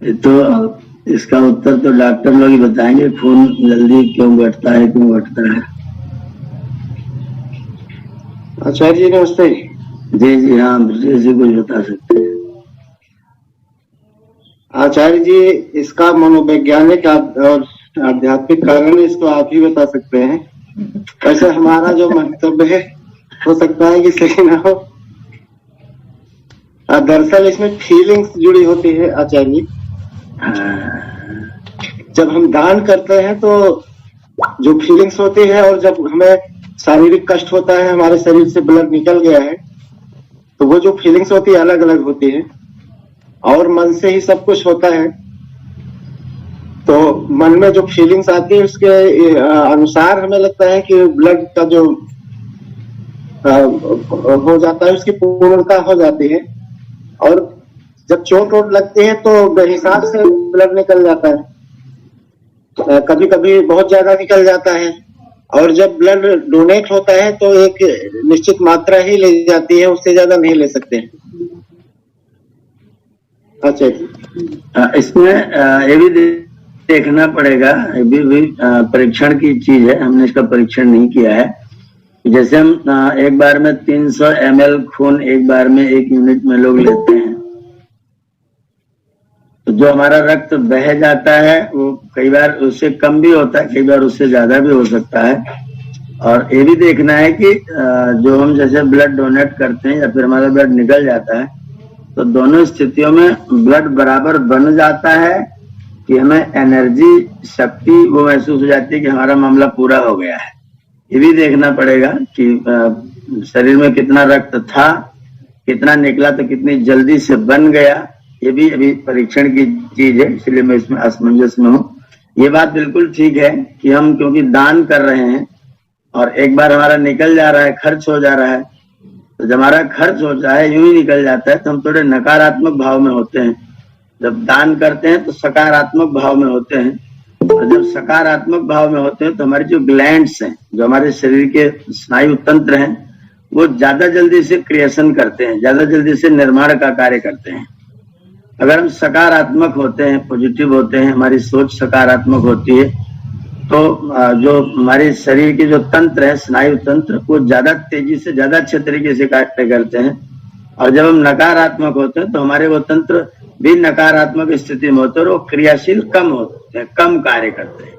ये तो इसका उत्तर तो डॉक्टर लोग ही बताएंगे, खून जल्दी क्यों बढ़ता है, क्यों घटता है। आचार्य जी नमस्ते। जी जी हाँ, ब्रजेश जी कुछ बता सकते हैं। आचार्य जी, इसका मनोवैज्ञानिक और आध्यात्मिक कारण इसको आप ही बता सकते हैं। वैसे हमारा जो मंतव्य है हो सकता है कि सही ना हो। दरअसल इसमें फीलिंग्स जुड़ी होती है आचार्य जी। जब हम दान करते हैं तो जो फीलिंग्स होती है, और जब हमें शारीरिक कष्ट होता है, हमारे शरीर से ब्लड निकल गया है, तो वो जो फीलिंग्स होती है अलग अलग होती है, और मन से ही सब कुछ होता है। तो मन में जो फीलिंग्स आती है उसके अनुसार हमें लगता है कि ब्लड का जो हो जाता है उसकी पूर्णता हो जाती है। और जब चोट वोट लगती है तो बेहिसाब से ब्लड निकल जाता है, कभी कभी बहुत ज्यादा निकल जाता है। और जब ब्लड डोनेट होता है तो एक निश्चित मात्रा ही ले जाती है, उससे ज्यादा नहीं ले सकते। अच्छा, इसमें ये भी देखना पड़ेगा, ये भी परीक्षण की चीज है, हमने इसका परीक्षण नहीं किया है। जैसे हम एक बार में 300 ml खून एक बार में 1 यूनिट में लोग लेते हैं, तो जो हमारा रक्त बह जाता है वो कई बार उससे कम भी होता है, कई बार उससे ज्यादा भी हो सकता है। और ये भी देखना है कि जो हम जैसे ब्लड डोनेट करते हैं या फिर हमारा ब्लड निकल जाता है, तो दोनों स्थितियों में ब्लड बराबर बन जाता है कि हमें एनर्जी, शक्ति वो महसूस हो जाती है कि हमारा मामला पूरा हो गया है। ये भी देखना पड़ेगा कि शरीर में कितना रक्त था, कितना निकला, तो कितनी जल्दी से बन गया। ये भी अभी परीक्षण की चीज है, इसलिए मैं इसमें असमंजस में हूँ। ये बात बिल्कुल ठीक है कि हम क्योंकि दान कर रहे हैं और एक बार हमारा निकल जा रहा है, खर्च हो जा रहा है, तो जब हमारा खर्च हो जाए, यूं ही निकल जाता है, तो हम थोड़े नकारात्मक भाव में होते हैं। जब दान करते हैं तो सकारात्मक भाव में होते हैं, और जब सकारात्मक भाव में होते हैं तो हमारे जो ग्लैंड्स हैं, जो हमारे शरीर के स्नायु तंत्र हैं, वो ज्यादा जल्दी से क्रिएशन करते हैं, ज्यादा जल्दी से निर्माण का कार्य करते हैं। अगर हम सकारात्मक होते हैं, पॉजिटिव होते हैं, हमारी सोच सकारात्मक होती है, तो जो हमारे शरीर के जो तंत्र है, स्नायु तंत्र, वो ज्यादा तेजी से, ज्यादा अच्छे तरीके से कार्य करते हैं। और जब हम नकारात्मक होते हैं तो हमारे वो तंत्र भी नकारात्मक स्थिति में होते हैं और वो क्रियाशील कम होते हैं, कम कार्य करते हैं।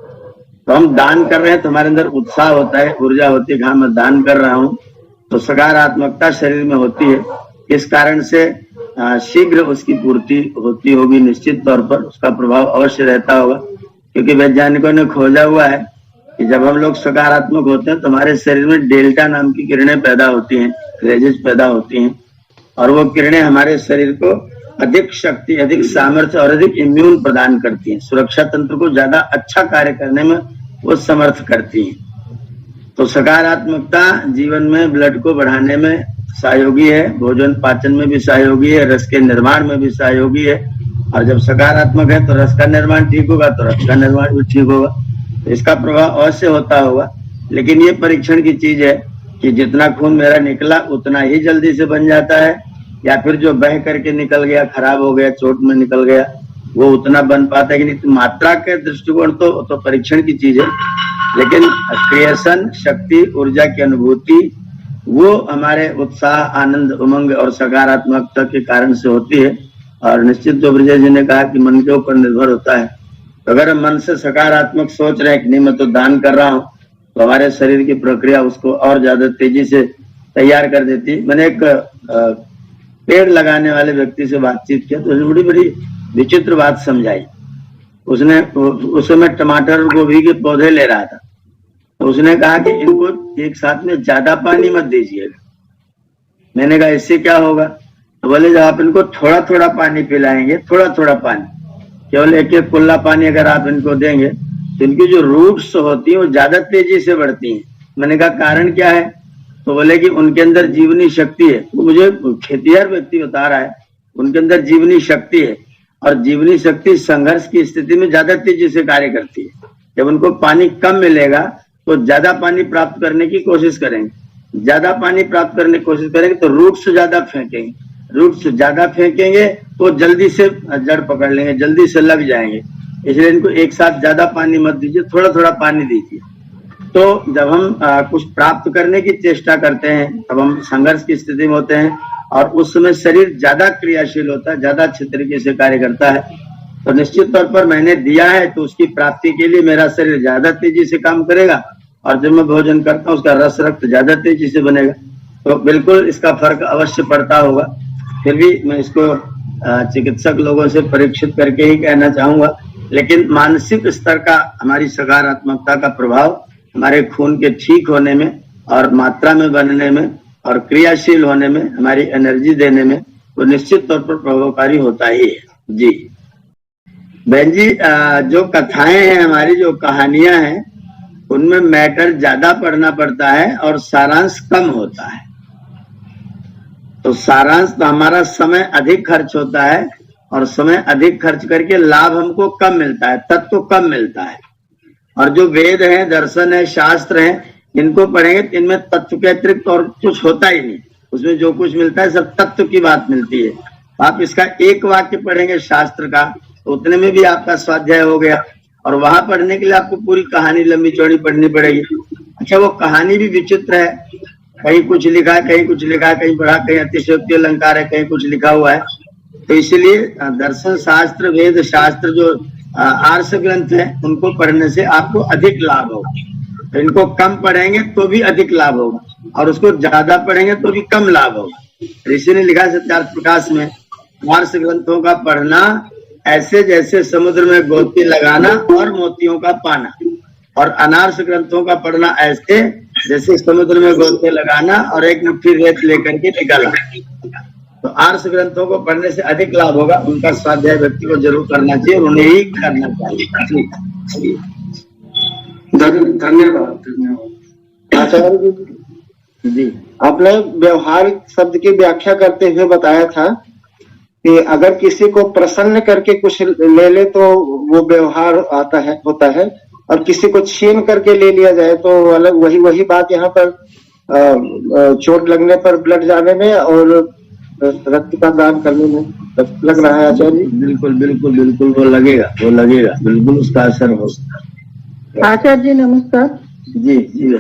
तो हम दान कर रहे हैं तो हमारे अंदर उत्साह होता है, ऊर्जा होती है कि हाँ मैं दान कर रहा हूँ, तो सकारात्मकता शरीर में होती है। इस कारण से शीघ्र उसकी पूर्ति होती होगी, निश्चित तौर पर उसका प्रभाव अवश्य रहता होगा। क्योंकि वैज्ञानिकों ने खोजा हुआ है कि जब हम लोग सकारात्मक होते हैं तो हमारे शरीर में डेल्टा नाम की किरणें पैदा होती हैं, रेजेस पैदा होती हैं, और वो किरणें हमारे शरीर को अधिक शक्ति, अधिक सामर्थ्य और अधिक इम्यून प्रदान करती हैं, सुरक्षा तंत्र को ज्यादा अच्छा कार्य करने में वो समर्थ करती हैं। तो सकारात्मकता जीवन में ब्लड को बढ़ाने में सहयोगी है, भोजन पाचन में भी सहयोगी है, रस के निर्माण में भी सहयोगी है। और जब सकारात्मक है तो रस का निर्माण ठीक होगा, तो रक्त का निर्माण भी ठीक होगा। तो इसका प्रभाव अवश्य होता होगा। लेकिन ये परीक्षण की चीज है कि जितना खून मेरा निकला उतना ही जल्दी से बन जाता है, या फिर जो बह करके निकल गया, खराब हो गया, चोट में निकल गया, वो उतना बन पाता है कि नहीं। तो मात्रा के दृष्टिकोण तो परीक्षण की चीज है, लेकिन क्रिएशन, शक्ति, ऊर्जा की अनुभूति वो हमारे उत्साह, आनंद, उमंग और सकारात्मकता के कारण से होती है। और निश्चित जो ब्रजेश जी ने कहा कि मन के ऊपर निर्भर होता है, तो अगर हम मन से सकारात्मक सोच रहे हैं कि नहीं मैं तो दान कर रहा हूँ, तो हमारे शरीर की प्रक्रिया उसको और ज्यादा तेजी से तैयार कर देती है। मैंने एक पेड़ लगाने वाले व्यक्ति से बातचीत किया तो उसने बड़ी विचित्र बात समझाई। उसने उस समय टमाटर गोभी के पौधे ले रहा था, तो उसने कहा कि इनको एक साथ में ज्यादा पानी मत दीजिएगा। मैंने कहा इससे क्या होगा? तो बोले जब आप इनको थोड़ा थोड़ा पानी पिलाएंगे, थोड़ा थोड़ा पानी, केवल एक एक कुल्ला पानी अगर आप इनको देंगे, तो इनकी जो रूट्स होती हैं वो ज्यादा तेजी से बढ़ती हैं। मैंने कहा कारण क्या है? तो बोले कि उनके अंदर जीवनी शक्ति है। तो मुझे खेतिहर व्यक्ति बता रहा है उनके अंदर जीवनी शक्ति है, और जीवनी शक्ति संघर्ष की स्थिति में ज्यादा तेजी से कार्य करती है। जब उनको पानी कम मिलेगा तो ज्यादा पानी प्राप्त करने की कोशिश करेंगे, ज्यादा पानी प्राप्त करने की कोशिश करेंगे तो रूट्स ज्यादा फेंकेंगे, रूट से ज्यादा फेंकेंगे तो जल्दी से जड़ पकड़ लेंगे, जल्दी से लग जाएंगे। इसलिए इनको एक साथ ज्यादा पानी मत दीजिए, थोड़ा थोड़ा पानी दीजिए। तो जब हम कुछ प्राप्त करने की चेष्टा करते हैं, तब हम संघर्ष की स्थिति में होते हैं और उस समय शरीर ज्यादा क्रियाशील होता है, ज्यादा अच्छे तरीके से कार्य करता है। तो निश्चित तौर पर मैंने दिया है तो उसकी प्राप्ति के लिए मेरा शरीर ज्यादा तेजी से काम करेगा और जब मैं भोजन करता हूँ उसका रस रक्त ज्यादा तेजी से बनेगा। तो बिल्कुल इसका फर्क अवश्य पड़ता होगा। फिर भी मैं इसको चिकित्सक लोगों से परीक्षित करके ही कहना चाहूंगा। लेकिन मानसिक स्तर का, हमारी सकारात्मकता का प्रभाव हमारे खून के ठीक होने में और मात्रा में बनने में और क्रियाशील होने में, हमारी एनर्जी देने में वो निश्चित तौर पर प्रभावकारी होता ही है। जी बहन जी, जो कथाएं हैं हमारी, जो कहानियां हैं, उनमें मैटर ज्यादा पढ़ना पड़ता है और सारांश कम होता है। तो सारांश तो हमारा समय अधिक खर्च होता है और समय अधिक खर्च करके लाभ हमको कम मिलता है, तत्व कम मिलता है। और जो वेद है, दर्शन है, शास्त्र है, इनको पढ़ेंगे तो इनमें तत्व के अतिरिक्त और कुछ होता ही नहीं। उसमें जो कुछ मिलता है सब तत्व की बात मिलती है। आप इसका एक वाक्य पढ़ेंगे शास्त्र का तो उतने में भी आपका स्वाध्याय हो गया। और वहां पढ़ने के लिए आपको पूरी कहानी लंबी चौड़ी पढ़नी पड़ेगी। अच्छा, वो कहानी भी विचित्र है, कहीं कुछ लिखा है, कहीं कुछ लिखा है, कहीं पढ़ा, कहीं अतिशयोक्ति अलंकार है, कहीं कुछ लिखा हुआ है। तो इसलिए दर्शन शास्त्र, वेद शास्त्र, जो आर्ष ग्रंथ है, उनको पढ़ने से आपको अधिक लाभ होगा। तो इनको कम पढ़ेंगे तो भी अधिक लाभ होगा और उसको ज्यादा पढ़ेंगे तो भी कम लाभ होगा। ऋषि ने लिखा सत्यार्थ प्रकाश में, आर्ष ग्रंथों का पढ़ना ऐसे जैसे समुद्र में गोती लगाना और मोतियों का पाना, और अनार्ष ग्रंथों का पढ़ना ऐसे जैसे समुद्र में गोते लगाना और एक मुट्ठी रेत लेकर के निकाला। तो आर्ष ग्रंथों को पढ़ने से अधिक लाभ होगा। उनका स्वाध्याय व्यक्ति को जरूर करना चाहिए, उन्हें ही करना चाहिए। धन्यवाद आचार्य जी। आपने व्यवहारिक शब्द की व्याख्या करते हुए बताया था कि अगर किसी को प्रसन्न करके कुछ ले ले तो वो व्यवहार होता है, और किसी को छीन करके ले लिया जाए तो अलग। वही बात यहाँ पर चोट लगने पर ब्लड जाने में और रक्त का दान करने में लग रहा है आचार्य जी। बिल्कुल बिल्कुल बिल्कुल वो लगेगा बिल्कुल, उसका असर होगा। आचार्य जी नमस्कार। जी जी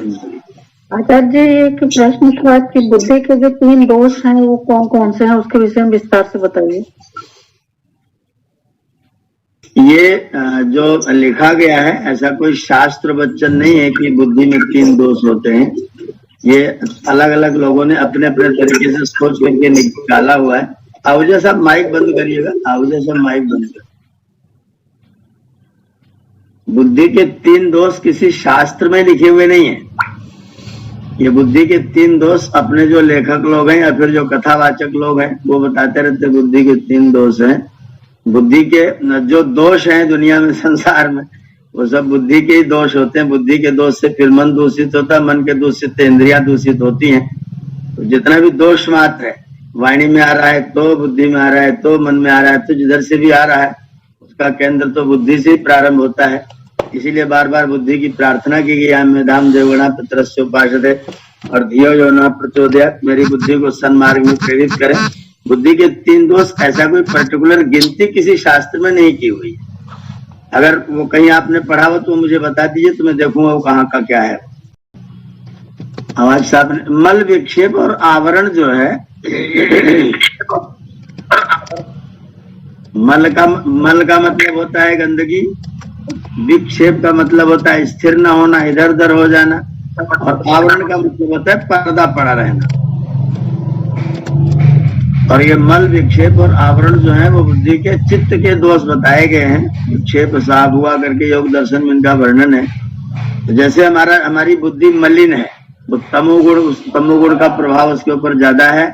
आचार्य जी, एक प्रश्न था कि बुद्धि के जो 3 दोष हैं वो कौन कौन से हैं, उसके विषय में विस्तार से बताइए। ये जो लिखा गया है, ऐसा कोई शास्त्र वचन नहीं है कि बुद्धि में 3 दोष होते हैं। ये अलग अलग लोगों ने अपने अपने तरीके से सोच करके निकाला हुआ है। आहूजा साहब माइक बंद करिएगा, आहूजा साहब माइक बंद कर। बुद्धि के 3 दोष किसी शास्त्र में लिखे हुए नहीं है। ये बुद्धि के 3 दोष अपने जो लेखक लोग हैं या फिर जो कथावाचक लोग हैं वो बताते रहते बुद्धि के 3 दोष हैं। बुद्धि के जो दोष हैं दुनिया में, संसार में, वो सब बुद्धि के ही दोष होते हैं। बुद्धि के दोष से फिर मन दूषित होता है, मन के दूषित से इंद्रियां दूषित होती हैं। तो जितना भी दोष मात्र है, वाणी में आ रहा है तो, बुद्धि में आ रहा है तो, मन में आ रहा है तो, जिधर से भी आ रहा है उसका केंद्र तो बुद्धि से ही प्रारंभ होता है। इसीलिए बार बार बुद्धि की प्रार्थना की गई, में धाम देवगुणा पितरस्य उपासते और धियो यो न प्रचोदयात्, मेरी बुद्धि को सन्मार्ग में प्रेरित करें। बुद्धि के 3 दोष ऐसा कोई पर्टिकुलर गिनती किसी शास्त्र में नहीं की हुई। अगर वो कहीं आपने पढ़ा हो तो मुझे बता दीजिए, तो मैं देखूंगा वो कहाँ का क्या है। आवाज साहब ने मल विक्षेप और आवरण जो है, मल का मतलब होता है गंदगी, विक्षेप का मतलब होता है स्थिर न होना, इधर उधर हो जाना, और आवरण का मतलब होता है पर्दा पड़ा रहना। और ये मल विक्षेप और आवरण जो है वो बुद्धि के चित्त के दोष बताए गए हैं। विक्षेप साफ हुआ करके योग दर्शन में इनका वर्णन है। तो जैसे हमारी बुद्धि मलिन है, वो तमोगुण का प्रभाव उसके ऊपर ज्यादा है,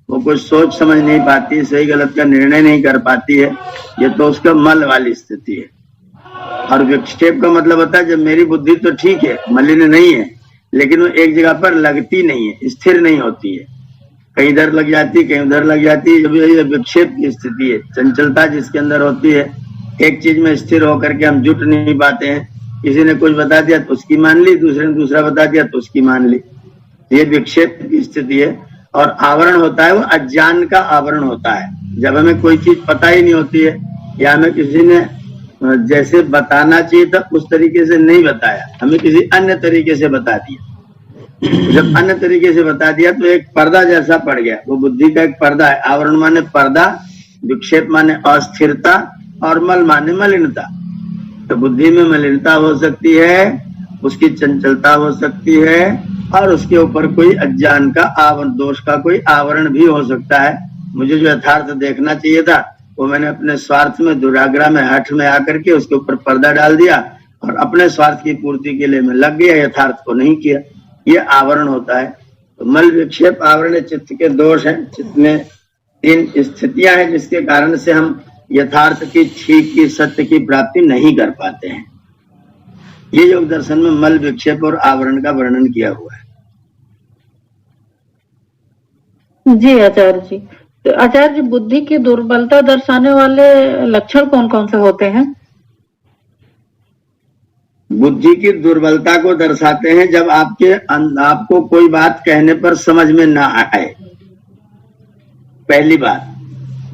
वो कुछ सोच समझ नहीं पाती, सही गलत का निर्णय नहीं कर पाती है। ये तो उसका मल वाली स्थिति है। और विक्षेप का मतलब होता है जब मेरी बुद्धि तो ठीक है, मलिन नहीं है, लेकिन वो एक जगह पर लगती नहीं है, स्थिर नहीं होती है, कहीं इधर लग जाती है, कहीं उधर लग जाती है। जब ये विक्षेप की स्थिति है, चंचलता जिसके अंदर होती है, एक चीज में स्थिर होकर के हम जुट नहीं पाते हैं। किसी ने कुछ बता दिया तो उसकी मान ली, दूसरे ने दूसरा बता दिया तो उसकी मान ली। ये विक्षेप की स्थिति है। और आवरण होता है वो अज्ञान का आवरण होता है। जब हमें कोई चीज पता ही नहीं होती है या हमें किसी ने जैसे बताना चाहिए था उस तरीके से नहीं बताया, हमें किसी अन्य तरीके से बता दिया। जब अन्य तरीके से बता दिया तो एक पर्दा जैसा पड़ गया, वो बुद्धि का एक पर्दा है। आवरण माने पर्दा, विक्षेप माने अस्थिरता और मल माने मलिनता। तो बुद्धि में मलिनता हो सकती है, उसकी चंचलता हो सकती है और उसके ऊपर कोई अज्ञान का आवरण, दोष का कोई आवरण भी हो सकता है। मुझे जो यथार्थ देखना चाहिए था वो मैंने अपने स्वार्थ में, दुराग्रह में, हठ में आकर के उसके ऊपर पर्दा डाल दिया और अपने स्वार्थ की पूर्ति के लिए मैं लग गया, यथार्थ को नहीं किया। ये आवरण होता है। तो मल विक्षेप आवरण चित्त के दोष हैं। चित्त में 3 स्थितियां हैं जिसके कारण से हम यथार्थ की, ठीक की, सत्य की प्राप्ति नहीं कर पाते हैं। ये योग दर्शन में मल विक्षेप और आवरण का वर्णन किया हुआ है। जी आचार्य जी। तो आचार्य जी, बुद्धि की दुर्बलता दर्शाने वाले लक्षण कौन कौन से होते हैं? बुद्धि की दुर्बलता को दर्शाते हैं जब आपको कोई बात कहने पर समझ में ना आए, पहली बात।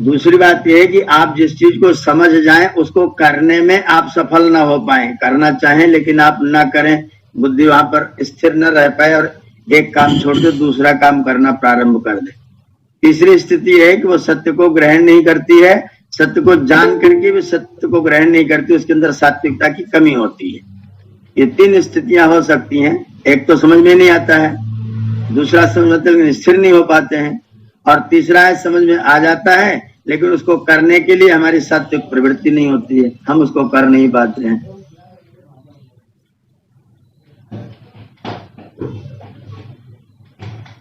दूसरी बात यह है कि आप जिस चीज को समझ जाएं उसको करने में आप सफल ना हो पाए, करना चाहें लेकिन आप ना करें, बुद्धि वहां पर स्थिर न रह पाए और एक काम छोड़ के दूसरा काम करना प्रारंभ कर दे। तीसरी स्थिति है कि वो सत्य को ग्रहण नहीं करती है, सत्य को जान करके भी सत्य को ग्रहण नहीं करती, उसके अंदर सात्विकता की कमी होती है। ये 3 स्थितियां हो सकती हैं। एक तो समझ में नहीं आता है, दूसरा समझ मतलब स्थिर नहीं हो पाते हैं, और तीसरा है समझ में आ जाता है लेकिन उसको करने के लिए हमारी सात्विक प्रवृत्ति नहीं होती है, हम उसको कर नहीं पाते हैं।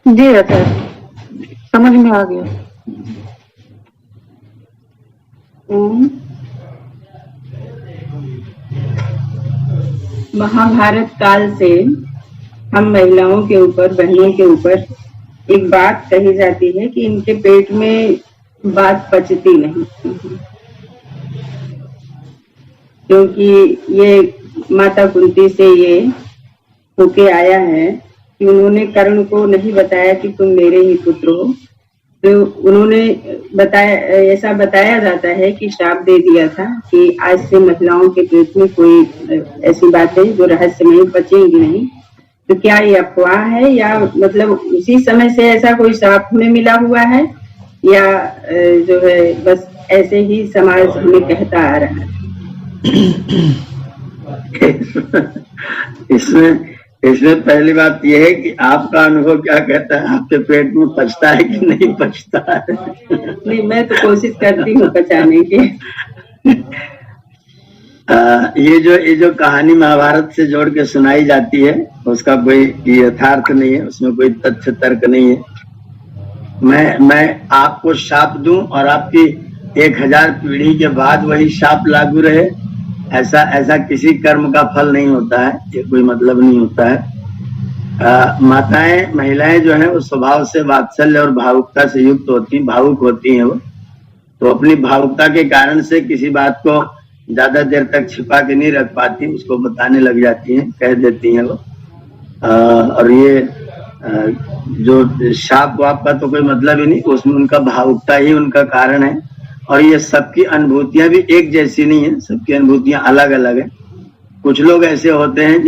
जी आचार्य, समझ में आ गया। महाभारत काल से हम महिलाओं के ऊपर, बहनों के ऊपर एक बात कही जाती है कि इनके पेट में बात पचती नहीं, क्योंकि ये माता कुंती से ये होके आया है कि उन्होंने कर्ण को नहीं बताया कि तुम मेरे ही पुत्र हो। तो उन्होंने बताया, ऐसा बताया जाता है कि श्राप दे दिया था कि आज से महिलाओं के पेट में कोई ऐसी बातें जो रहस्यमय बचेंगी नहीं। तो क्या ये अफवाह है या मतलब उसी समय से ऐसा कोई श्राप हमें मिला हुआ है या जो है बस ऐसे ही समाज हमें कहता आ रहा है? इसमें पहली बात यह है कि आपका अनुभव क्या कहता है, आपके पेट में पचता है कि नहीं पचता है? नहीं, मैं तो कोशिश करती हूँ पचाने की। ये जो कहानी महाभारत से जोड़ के सुनाई जाती है उसका कोई यथार्थ नहीं है, उसमें कोई तथ्य तर्क नहीं है। मैं आपको शाप दूं और आपकी 1000 पीढ़ी के बाद वही शाप लागू रहे, ऐसा किसी कर्म का फल नहीं होता है, ये कोई मतलब नहीं होता है। माताएं, महिलाएं जो हैं वो स्वभाव से वात्सल्य और भावुकता से युक्त होती, भावुक होती हैं। वो तो अपनी भावुकता के कारण से किसी बात को ज्यादा देर तक छिपा के नहीं रख पाती, उसको बताने लग जाती हैं, कह देती हैं वो। और ये जो शाप वाप का तो कोई मतलब ही नहीं, उसमें उनका भावुकता ही उनका कारण है। और ये सबकी अनुभूतियां भी एक जैसी नहीं है, सबकी अनुभूतियां अलग अलग है। कुछ लोग ऐसे होते हैं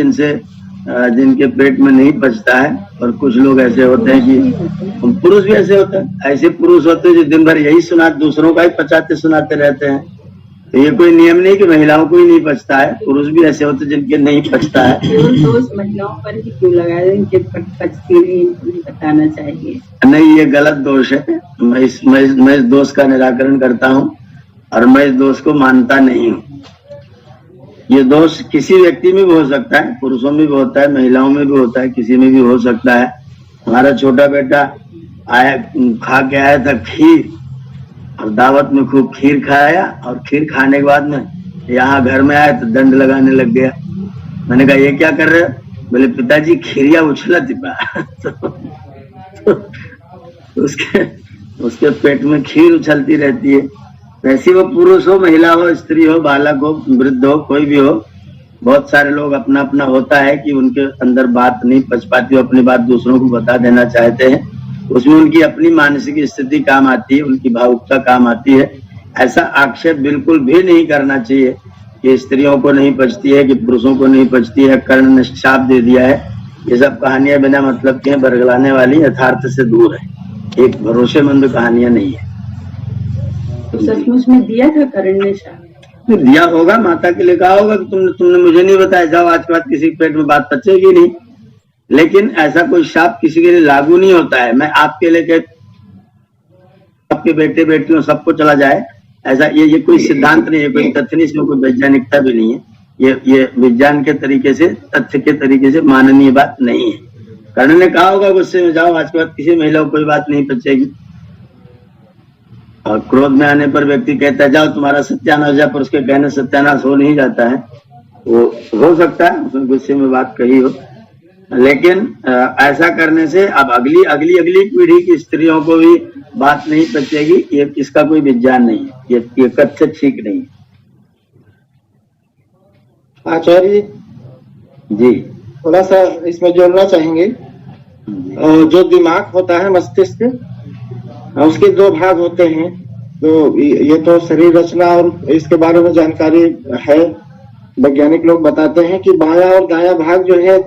जिनके पेट में नहीं पचता है, और कुछ लोग ऐसे होते हैं कि पुरुष भी ऐसे होते हैं, ऐसे पुरुष होते हैं जो दिन भर यही दूसरों का ही पचाते सुनाते रहते हैं। तो ये कोई नियम नहीं कि महिलाओं को ही नहीं पचता है, पुरुष भी ऐसे होते हैं जिनके नहीं पचता है। दोष महिलाओं पर ही क्यों लगाया, इनके पचती नहीं, बताना चाहिए। नहीं, ये गलत दोष है। मैं इस दोष का निराकरण करता हूँ और मैं इस दोष को मानता नहीं हूँ। ये दोष किसी व्यक्ति में भी हो सकता है, पुरुषों में भी होता है, महिलाओं में भी होता है, किसी में भी हो सकता है। हमारा छोटा बेटा आया, खा के आया था खीर, और दावत में खूब खीर खाया, और खीर खाने के बाद में यहाँ घर में आया तो दंड लगाने लग गया। मैंने कहा ये क्या कर रहे हो? बोले पिताजी खीरिया उछला तिपा। तो उसके पेट में खीर उछलती रहती है। वैसे वो पुरुष हो, महिला हो, स्त्री हो, बालक हो, वृद्ध हो, कोई भी हो, बहुत सारे लोग अपना अपना होता है कि उनके अंदर बात नहीं पच पाती हो, अपनी बात दूसरों को बता देना चाहते हैं। उसमें उनकी अपनी मानसिक स्थिति काम आती है, उनकी भावुकता काम आती है। ऐसा आक्षेप बिल्कुल भी नहीं करना चाहिए कि स्त्रियों को नहीं पचती है, कि पुरुषों को नहीं पचती है, कर्ण ने शाप दे दिया है। ये सब कहानियां बिना मतलब के बरगलाने वाली, यथार्थ से दूर है, एक भरोसेमंद कहानियां नहीं है। तो सचमुच में दिया था कर्ण ने शाप? तो दिया होगा, माता के लिए कहा होगा कि तुमने मुझे नहीं बताया, जाओ आज के बाद किसी के पेट में बात पचेगी नहीं। लेकिन ऐसा कोई शाप किसी के लिए लागू नहीं होता है। मैं आपके लिए आपके बेटे बेटियों सबको चला जाए, ऐसा ये कोई सिद्धांत नहीं है, कोई तथ्य नहीं, इसमें कोई वैज्ञानिकता भी नहीं है। ये विज्ञान के तरीके से, तथ्य के तरीके से माननीय बात नहीं है। कर्ण ने कहा होगा गुस्से में, जाओ आज के बाद किसी महिला को कोई बात नहीं पचेगी। और क्रोध में आने पर व्यक्ति कहता है जाओ तुम्हारा सत्यानाश हो जाए, पर उसके कहने सत्यानाश हो नहीं जाता है। वो हो सकता है उसने गुस्से में बात कही हो, लेकिन ऐसा करने से अब अगली पीढ़ी की स्त्रियों को भी बात नहीं पचेगी, ये इसका कोई विज्ञान नहीं है, ये कथ्य ठीक नहीं है। आचार्य जी थोड़ा सा इसमें जोड़ना चाहेंगे। जो दिमाग होता है, मस्तिष्क, उसके दो भाग होते हैं। तो ये तो शरीर रचना और इसके बारे में जानकारी है, वैज्ञानिक लोग बताते हैं कि बायां और दायां भाग जो है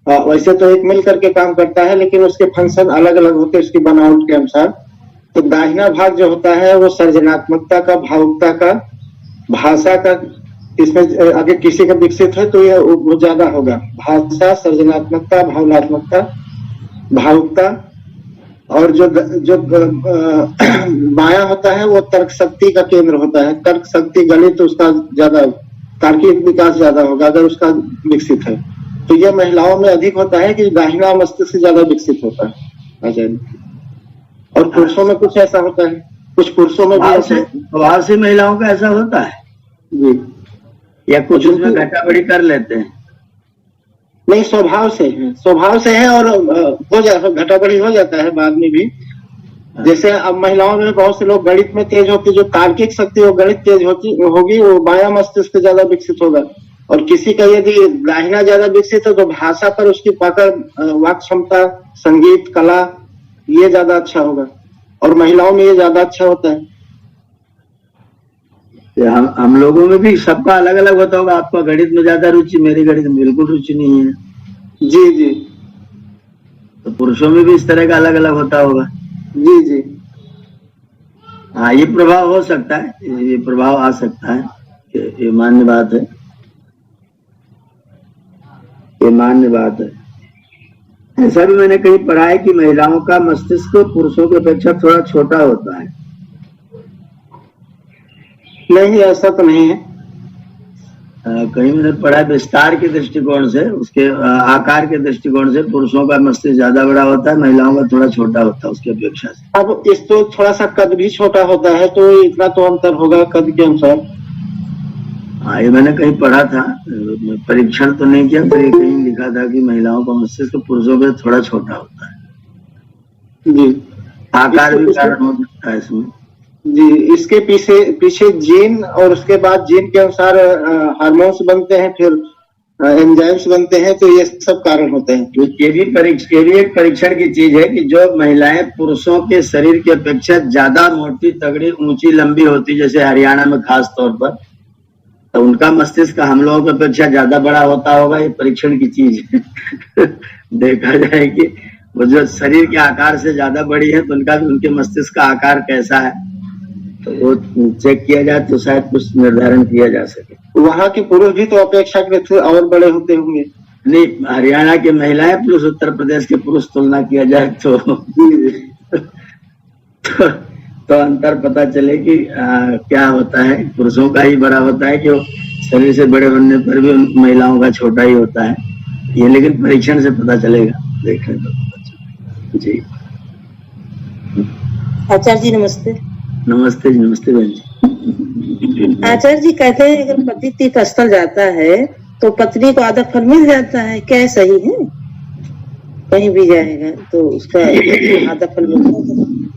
वैसे तो एक मिल करके काम करता है, लेकिन उसके फंक्शन अलग अलग होते हैं उसकी बनावट के अनुसार। तो दाहिना भाग जो होता है वो सर्जनात्मकता का, भावुकता का, भाषा का, इसमें अगर किसी का विकसित है तो ये वो ज्यादा होगा। भाषा, सर्जनात्मकता, भावनात्मकता, भावुकता। और जो बायां होता है वो तर्क शक्ति का केंद्र होता है। तर्क शक्ति, गणित, उसका ज्यादा तार्किक विकास ज्यादा होगा अगर उसका विकसित है। तो यह महिलाओं में अधिक होता है कि दाहिना मस्तिष्क ज्यादा विकसित होता है आचार्य। और पुरुषों में कुछ ऐसा होता है, कुछ पुरुषों में भी ऐसा। स्वभाव से महिलाओं का ऐसा होता है जी, या कुछ उसमें घटाबड़ी कर लेते हैं? नहीं, स्वभाव से है और घटाबड़ी हो जाता है बाद में भी। जैसे अब महिलाओं में बहुत से लोग गणित में तेज होती, जो तार्किक शक्ति वो गणित तेज होगी, वो बायां मस्तिष्क ज्यादा विकसित होगा। और किसी का यदि दाहिना ज्यादा विकसित है तो भाषा पर उसकी पकड़, वाक क्षमता, संगीत, कला, ये ज्यादा अच्छा होगा। और महिलाओं में ये ज्यादा अच्छा होता है। हम लोगों में भी सबका अलग अलग होता होगा। आपका गणित में ज्यादा रुचि, मेरी गणित में बिल्कुल रुचि नहीं है। जी जी। तो पुरुषों में भी इस तरह का अलग अलग होता होगा। जी जी। हाँ, ये प्रभाव हो सकता है, ये प्रभाव आ सकता है, ये मान्य बात है, ये मान्य बात है। ऐसा भी मैंने कहीं पढ़ा है कि महिलाओं का मस्तिष्क पुरुषों की अपेक्षा थोड़ा छोटा होता है। नहीं, ऐसा तो नहीं है। कहीं मैंने पढ़ा विस्तार के दृष्टिकोण से, उसके आकार के दृष्टिकोण से पुरुषों का मस्तिष्क ज्यादा बड़ा होता है, महिलाओं का थोड़ा छोटा होता है उसकी अपेक्षा से। अब इस तो थोड़ा सा कद भी छोटा होता है, तो इतना तो अंतर होगा कद के अनुसार। हाँ, ये मैंने कहीं पढ़ा था, परीक्षण तो नहीं किया, पर कहीं लिखा था कि महिलाओं का मस्तिष्क पुरुषों पे थोड़ा छोटा होता है। जी, आकार भी कारण हो सकता है इसमें। जी, इसके पीछे जीन, और उसके बाद जीन के अनुसार हार्मोन्स बनते हैं, फिर एंजाइम्स बनते हैं, तो ये सब कारण होते हैं। ये भी एक परीक्षण की चीज है कि जो महिलाएं पुरुषों के शरीर की अपेक्षा ज्यादा मोटी, तगड़ी, ऊंची, लंबी होती, जैसे हरियाणा में खास तौर पर, तो उनका मस्तिष्क हम लोगों की अपेक्षा ज्यादा बड़ा होता होगा। ये परीक्षण की चीज है। देखा जाए कि वो जो शरीर के आकार से ज्यादा बड़ी है, तो उनके मस्तिष्क का आकार कैसा है, तो वो चेक किया जाए तो शायद कुछ निर्धारण किया जा सके। वहाँ के पुरुष भी तो अपेक्षाकृत और बड़े होते होंगे। नहीं, हरियाणा के महिलाएं प्लस उत्तर प्रदेश के पुरुष तुलना किया जाए तो अंतर पता चले कि क्या होता है। पुरुषों का ही बड़ा होता है, कि वो शरीर से बड़े बनने पर भी महिलाओं का छोटा ही होता है। ये लेकिन परीक्षण से पता चलेगा, देखने तो पता चलेगा। जी आचार्य जी नमस्ते। नमस्ते जी, नमस्ते बहन जी। आचार्य जी कहते हैं अगर पति तीर्थ स्थल जाता है तो पत्नी को आधा फल मिल जाता है, क्या सही है? कहीं भी जाएगा तो उसका आधा फल मिल जाता है।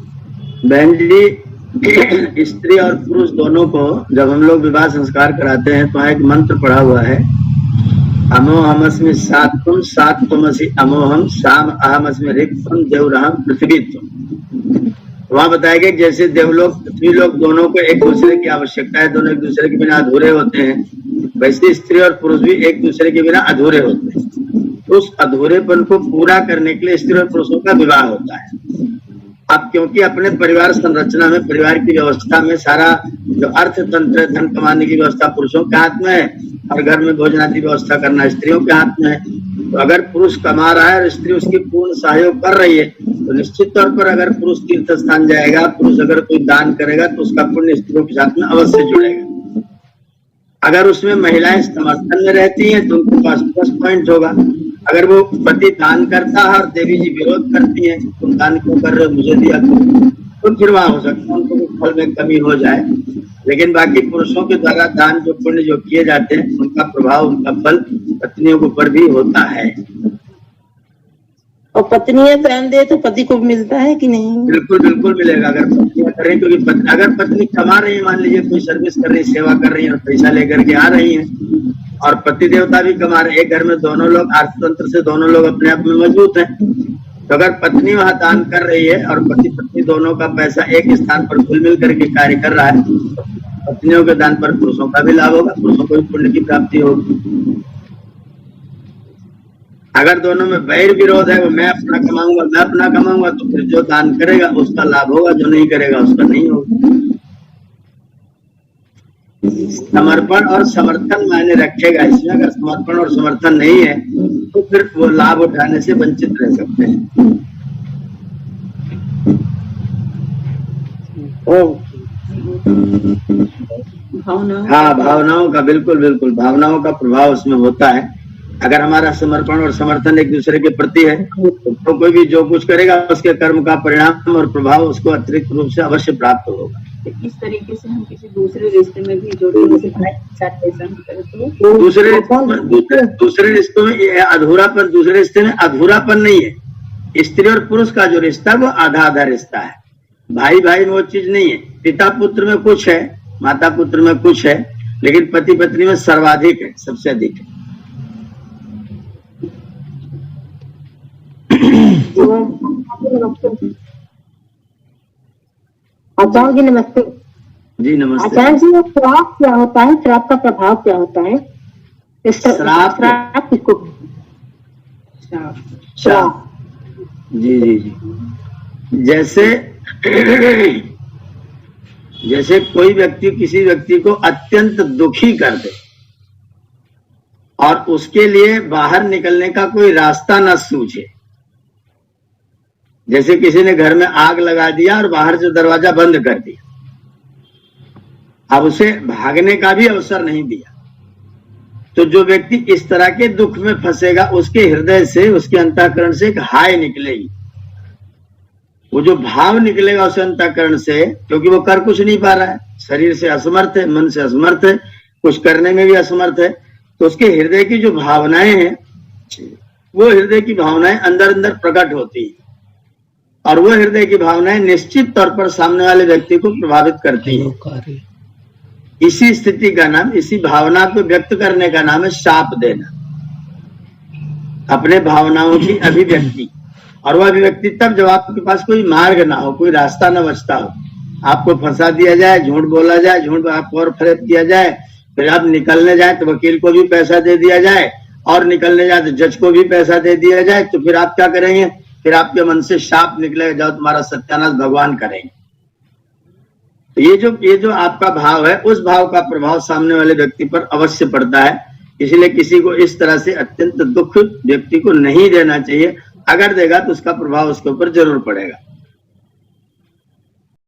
बहन जी, स्त्री और पुरुष दोनों को जब हम लोग विवाह संस्कार कराते हैं तो एक मंत्र पढ़ा हुआ है, अमोहमस्मि सात्वम सात्वमसि अमोहम साम अहमस्मि ऋक्त्वम देवरहम पृथ्वीत्वम। वहां बताया गया जैसे देवलोक पृथ्वी लोक दोनों को एक दूसरे की आवश्यकता है, दोनों एक दूसरे के बिना अधूरे होते हैं, वैसे स्त्री और पुरुष भी एक दूसरे के बिना अधूरे होते हैं। उस अधूरेपन को पूरा करने के लिए स्त्री और पुरुषों का विवाह होता है। अब क्योंकि अपने परिवार संरचना में, परिवार की व्यवस्था में सारा जो अर्थतंत्र है, धन कमाने की व्यवस्था पुरुषों के हाथ में है और घर में भोजनादि व्यवस्था करना स्त्रियों के हाथ में है। तो अगर पुरुष कमा रहा है और स्त्री उसकी पूर्ण सहयोग कर रही है तो निश्चित तौर पर अगर पुरुष तीर्थ स्थान जाएगा, पुरुष अगर कोई दान करेगा तो उसका पुण्य स्त्रियों के साथ में अवश्य जुड़ेगा। अगर उसमें महिलाएं समर्थन में रहती हैं तो उनके पास प्लस पॉइंट होगा। अगर वो पति दान करता है और देवी जी विरोध करती हैं, तुम दान क्यों कर रहे हो, मुझे दिया तो फिर वहां हो सकता है उनको फल में कमी हो जाए। लेकिन बाकी पुरुषों के द्वारा दान जो पुण्य जो किए जाते हैं उनका प्रभाव, उनका फल पत्नियों के ऊपर भी होता है। और पत्नियां दान दे तो पति को मिलता है कि नहीं? बिल्कुल बिल्कुल मिलेगा अगर पत्नियां करें, क्योंकि अगर पत्नी कमा रही है, मान लीजिए कोई सर्विस कर रही है, सेवा कर रही है और पैसा लेकर के आ रही है और पति देवता भी कमा रहे, एक घर में दोनों लोग अर्थतंत्र से दोनों लोग अपने आप में मजबूत हैं, तो अगर पत्नी वहां दान कर रही है और पति पत्नी दोनों का पैसा एक स्थान पर खुल मिल करके कार्य कर रहा है, पत्नियों के दान पर पुरुषों का भी लाभ होगा, पुरुषों को भी पुण्य की प्राप्ति होगी। अगर दोनों में बैर विरोध है, वो मैं अपना कमाऊंगा तो फिर जो दान करेगा उसका लाभ होगा, जो नहीं करेगा उसका नहीं होगा। समर्पण और समर्थन मायने रखेगा इसमें। अगर समर्पण और समर्थन नहीं है तो फिर वो लाभ उठाने से वंचित रह सकते हैं। हाँ, भावनाओं का बिल्कुल बिल्कुल भावनाओं का प्रभाव उसमें होता है। अगर हमारा समर्पण और समर्थन एक दूसरे के प्रति है तो कोई भी जो कुछ करेगा उसके कर्म का परिणाम और प्रभाव उसको अतिरिक्त रूप से अवश्य प्राप्त होगा। इस तरीके से हम किसी दूसरे रिश्ते में भी जोड़े, जैसे भाई के साथ ऐसा हम करते हैं। दूसरे रिश्तों में अधूरापन, दूसरे रिश्ते में अधूरापन नहीं है। स्त्री और पुरुष का जो रिश्ता है वो आधा आधा रिश्ता है, भाई भाई में वो चीज नहीं है। पिता पुत्र में कुछ है, माता पुत्र में कुछ है, लेकिन पति पत्नी में सर्वाधिक है, सबसे अधिक है। आचार्य जी नमस्ते। जी नमस्ते। आचार्य जी, श्राप क्या होता है? श्राप का प्रभाव क्या होता है? श्राप किसको? श्राप। जी जी जी। जैसे कोई व्यक्ति किसी व्यक्ति को अत्यंत दुखी कर दे और उसके लिए बाहर निकलने का कोई रास्ता न सूझे, जैसे किसी ने घर में आग लगा दिया और बाहर से दरवाजा बंद कर दिया, अब उसे भागने का भी अवसर नहीं दिया, तो जो व्यक्ति इस तरह के दुख में फंसेगा उसके हृदय से, उसके अंतःकरण से एक हाय निकलेगी। वो जो भाव निकलेगा उस अंतःकरण से, क्योंकि वो कर कुछ नहीं पा रहा है, शरीर से असमर्थ है, मन से असमर्थ है, कुछ करने में भी असमर्थ है, तो उसके हृदय की जो भावनाएं हैं वो हृदय की भावनाएं अंदर अंदर प्रकट होती है और वो हृदय की भावनाएं निश्चित तौर पर सामने वाले व्यक्ति को प्रभावित करती है। इसी स्थिति का नाम, इसी भावना को व्यक्त करने का नाम है शाप देना, अपने भावनाओं की अभिव्यक्ति। और वह अभिव्यक्ति तब जब आपके पास कोई मार्ग ना हो, कोई रास्ता न बचता हो, आपको फंसा दिया जाए, झूठ बोला जाए, झूठ आपको और फरेब किया जाए, फिर आप निकलने जाए तो वकील को भी पैसा दे दिया जाए और निकलने जाए तो जज को भी पैसा दे दिया जाए, तो फिर आप क्या करेंगे? फिर आपके मन से शाप निकलेगा, जाओ तुम्हारा सत्यानाश भगवान करेंगे। तो ये जो आपका भाव है, उस भाव का प्रभाव सामने वाले व्यक्ति पर अवश्य पड़ता है। इसलिए किसी को इस तरह से अत्यंत दुख व्यक्ति को नहीं देना चाहिए, अगर देगा तो उसका प्रभाव उसके ऊपर जरूर पड़ेगा।